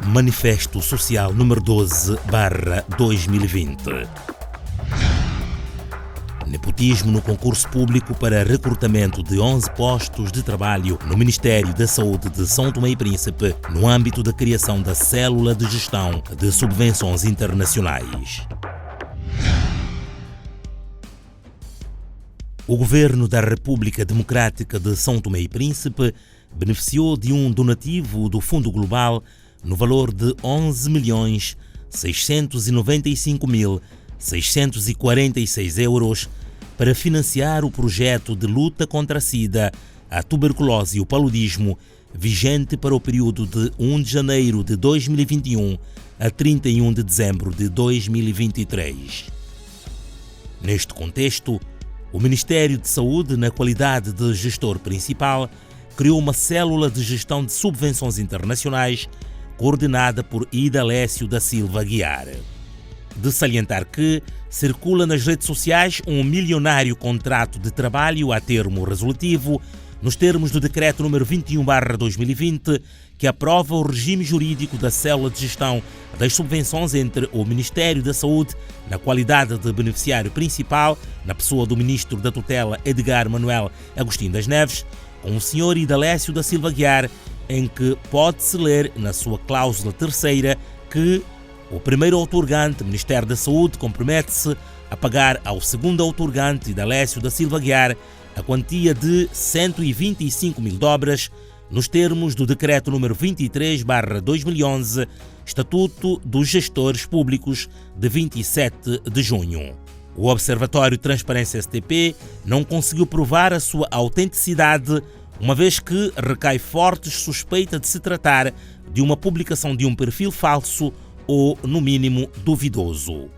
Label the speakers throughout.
Speaker 1: Manifesto Social número 12/2020. Nepotismo no concurso público para recrutamento de 11 postos de trabalho no Ministério da Saúde de São Tomé e Príncipe, no âmbito da criação da Célula de Gestão de Subvenções Internacionais. O Governo da República Democrática de São Tomé e Príncipe beneficiou de um donativo do Fundo Global no valor de 11.695.646 euros para financiar o projeto de luta contra a SIDA, a tuberculose e o paludismo, vigente para o período de 1 de janeiro de 2021 a 31 de dezembro de 2023. Neste contexto, o Ministério de Saúde, na qualidade de gestor principal, criou uma célula de gestão de subvenções internacionais coordenada por Idalécio da Silva Aguiar. De salientar que circula nas redes sociais um milionário contrato de trabalho a termo resolutivo, nos termos do Decreto número 21/2020, que aprova o regime jurídico da Célula de Gestão das Subvenções entre o Ministério da Saúde, na qualidade de beneficiário principal, na pessoa do Ministro da Tutela Edgar Manuel Agostinho das Neves, com o Sr. Idalécio da Silva Aguiar, em que pode-se ler na sua cláusula terceira que o primeiro outorgante, Ministério da Saúde, compromete-se a pagar ao segundo outorgante, Idalécio da Silva Aguiar, a quantia de 125 mil dobras, nos termos do Decreto número 23/2011, Estatuto dos Gestores Públicos, de 27 de junho. O Observatório Transparência STP não conseguiu provar a sua autenticidade, uma vez que recai fortes suspeita de se tratar de uma publicação de um perfil falso ou, no mínimo, duvidoso.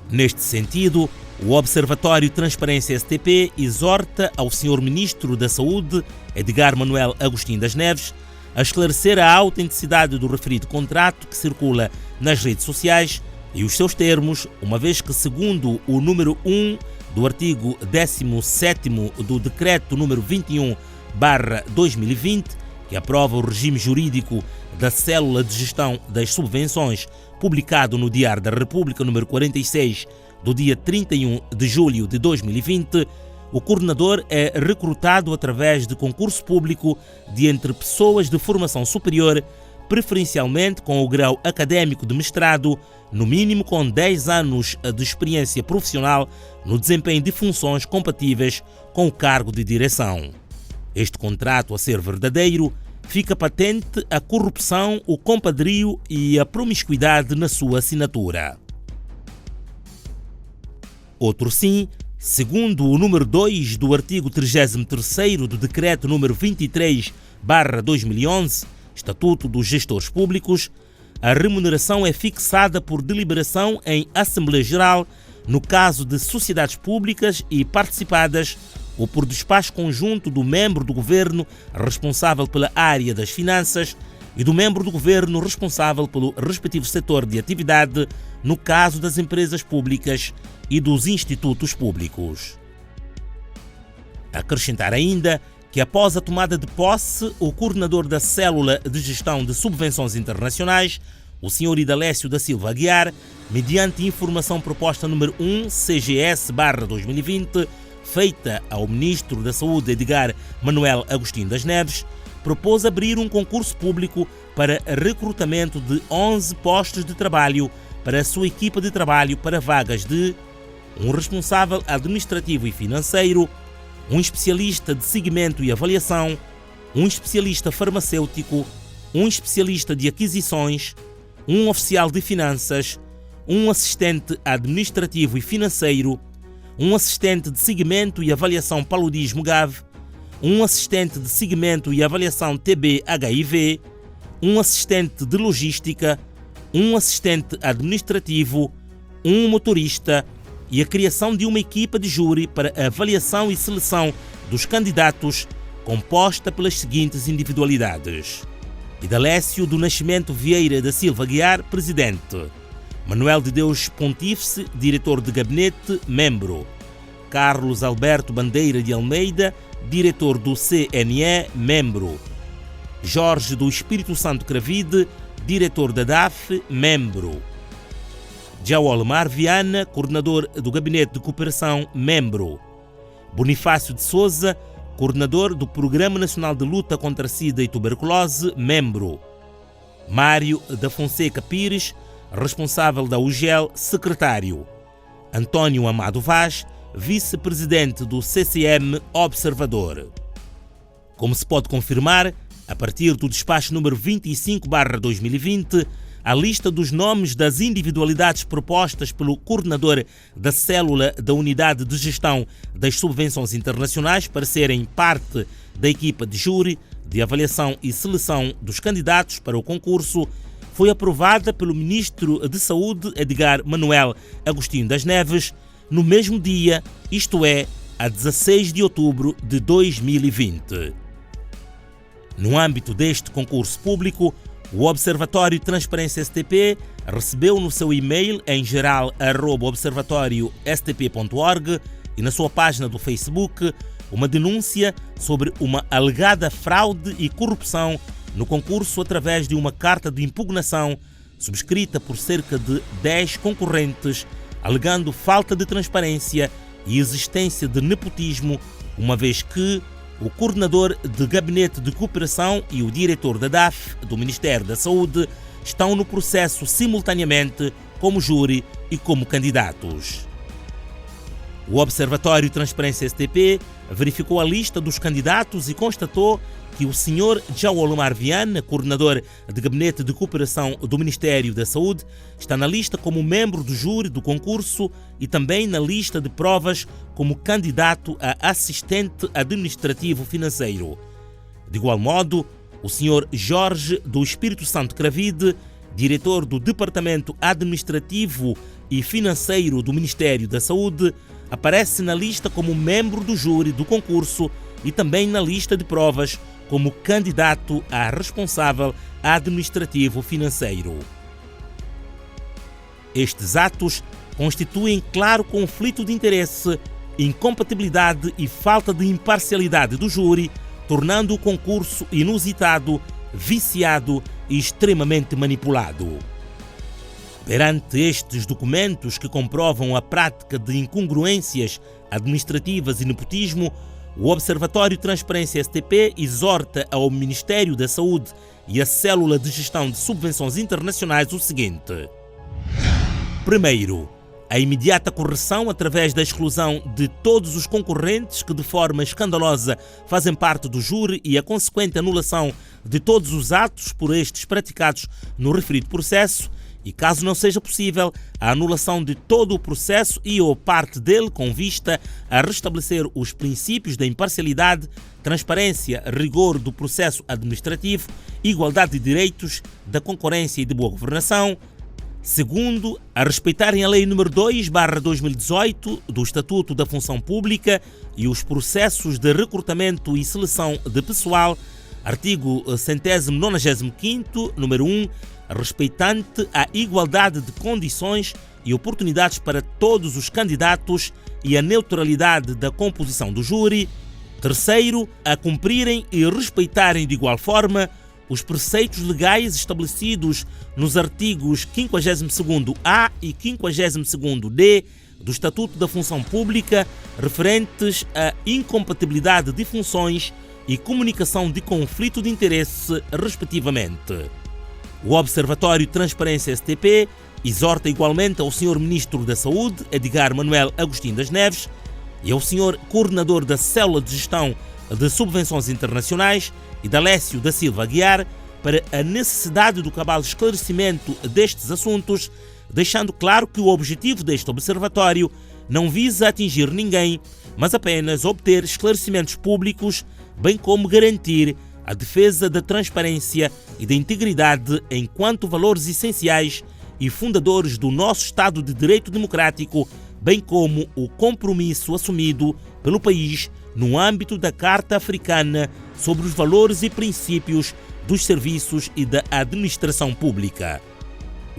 Speaker 1: Neste sentido, o Observatório Transparência STP exorta ao Sr. Ministro da Saúde, Edgar Manuel Agostinho das Neves, a esclarecer a autenticidade do referido contrato que circula nas redes sociais e os seus termos, uma vez que, segundo o número 1 do artigo 17º do Decreto número 21/2020, que aprova o regime jurídico da Célula de Gestão das Subvenções, publicado no Diário da República número 46, do dia 31 de julho de 2020, o coordenador é recrutado através de concurso público de entre pessoas de formação superior, preferencialmente com o grau académico de mestrado, no mínimo com 10 anos de experiência profissional no desempenho de funções compatíveis com o cargo de direção. Este contrato, a ser verdadeiro, fica patente a corrupção, o compadrio e a promiscuidade na sua assinatura. Outro sim, segundo o número 2 do artigo 33º do Decreto número 23/2011, Estatuto dos Gestores Públicos, a remuneração é fixada por deliberação em Assembleia Geral no caso de sociedades públicas e participadas ou por despacho conjunto do membro do Governo responsável pela área das finanças e do membro do Governo responsável pelo respectivo setor de atividade no caso das empresas públicas e dos institutos públicos. Acrescentar ainda que, após a tomada de posse, o coordenador da Célula de Gestão de Subvenções Internacionais, o Sr. Idalécio da Silva Aguiar, mediante informação proposta número 1 CGS/2020, feita ao Ministro da Saúde Edgar Manuel Agostinho das Neves, propôs abrir um concurso público para recrutamento de 11 postos de trabalho para a sua equipa de trabalho para vagas de um responsável administrativo e financeiro, um especialista de seguimento e avaliação, um especialista farmacêutico, um especialista de aquisições, um oficial de finanças, um assistente administrativo e financeiro, um assistente de seguimento e avaliação paludismo-GAV, um assistente de seguimento e avaliação TB-HIV, um assistente de logística, um assistente administrativo, um motorista e a criação de uma equipa de júri para a avaliação e seleção dos candidatos, composta pelas seguintes individualidades: Idalécio do Nascimento Vieira da Silva Aguiar, presidente; Manuel de Deus Pontífice, diretor de gabinete, membro; Carlos Alberto Bandeira de Almeida, diretor do CNE, membro; Jorge do Espírito Santo Cravide, diretor da DAF, membro. Djaolemar Viana, coordenador do Gabinete de Cooperação, membro. Bonifácio de Souza, coordenador do Programa Nacional de Luta contra a SIDA e Tuberculose, membro. Mário da Fonseca Pires, responsável da UGEL, secretário. António Amado Vaz, vice-presidente do CCM, observador. Como se pode confirmar, a partir do despacho número 25/2020, a lista dos nomes das individualidades propostas pelo coordenador da célula da Unidade de Gestão das Subvenções Internacionais para serem parte da equipa de júri, de avaliação e seleção dos candidatos para o concurso foi aprovada pelo Ministro de Saúde, Edgar Manuel Agostinho das Neves, no mesmo dia, isto é, a 16 de outubro de 2020. No âmbito deste concurso público, o Observatório Transparência STP recebeu no seu e-mail em geral@observatoriostp.org e na sua página do Facebook uma denúncia sobre uma alegada fraude e corrupção no concurso através de uma carta de impugnação subscrita por cerca de 10 concorrentes, alegando falta de transparência e existência de nepotismo, uma vez que o coordenador de Gabinete de Cooperação e o diretor da DAF, do Ministério da Saúde, estão no processo simultaneamente como júri e como candidatos. O Observatório Transparência STP verificou a lista dos candidatos e constatou que o Sr. Djaolemar Viana, coordenador de Gabinete de Cooperação do Ministério da Saúde, está na lista como membro do júri do concurso e também na lista de provas como candidato a assistente administrativo financeiro. De igual modo, o Sr. Jorge do Espírito Santo Cravide, diretor do Departamento Administrativo e Financeiro do Ministério da Saúde, aparece na lista como membro do júri do concurso e também na lista de provas como candidato a responsável administrativo financeiro. Estes atos constituem claro conflito de interesse, incompatibilidade e falta de imparcialidade do júri, tornando o concurso inusitado, viciado e extremamente manipulado. Perante estes documentos que comprovam a prática de incongruências administrativas e nepotismo, o Observatório Transparência STP exorta ao Ministério da Saúde e à Célula de Gestão de Subvenções Internacionais o seguinte. Primeiro, a imediata correção através da exclusão de todos os concorrentes que de forma escandalosa fazem parte do júri e a consequente anulação de todos os atos por estes praticados no referido processo e, caso não seja possível, a anulação de todo o processo e ou parte dele com vista a restabelecer os princípios da imparcialidade, transparência, rigor do processo administrativo, igualdade de direitos, da concorrência e de boa governação. Segundo, a respeitarem a Lei nº 2/2018 do Estatuto da Função Pública e os processos de recrutamento e seleção de pessoal, artigo 195º, número 1, respeitante a igualdade de condições e oportunidades para todos os candidatos e a neutralidade da composição do júri. Terceiro, a cumprirem e respeitarem de igual forma os preceitos legais estabelecidos nos artigos 52º-A e 52º-D do Estatuto da Função Pública, referentes à incompatibilidade de funções e comunicação de conflito de interesse, respectivamente. O Observatório Transparência STP exorta igualmente ao Sr. Ministro da Saúde, Edgar Manuel Agostinho das Neves, e ao Sr. Coordenador da Célula de Gestão de Subvenções Internacionais, Idalécio da Silva Aguiar, para a necessidade do cabal esclarecimento destes assuntos, deixando claro que o objetivo deste observatório não visa atingir ninguém, mas apenas obter esclarecimentos públicos, bem como garantir a defesa da transparência e da integridade enquanto valores essenciais e fundadores do nosso Estado de Direito Democrático, bem como o compromisso assumido pelo país no âmbito da Carta Africana sobre os valores e princípios dos serviços e da administração pública.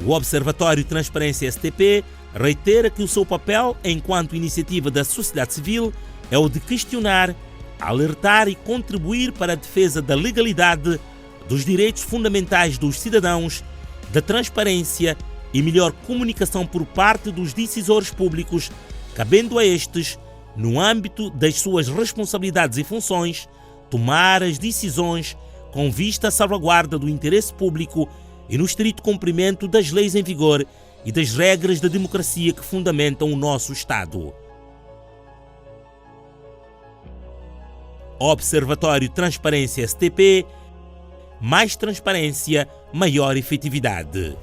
Speaker 1: O Observatório Transparência STP reitera que o seu papel enquanto iniciativa da sociedade civil é o de questionar, alertar e contribuir para a defesa da legalidade, dos direitos fundamentais dos cidadãos, da transparência e melhor comunicação por parte dos decisores públicos, cabendo a estes, no âmbito das suas responsabilidades e funções, tomar as decisões com vista à salvaguarda do interesse público e no estrito cumprimento das leis em vigor e das regras da democracia que fundamentam o nosso Estado. Observatório Transparência STP, mais transparência, maior efetividade.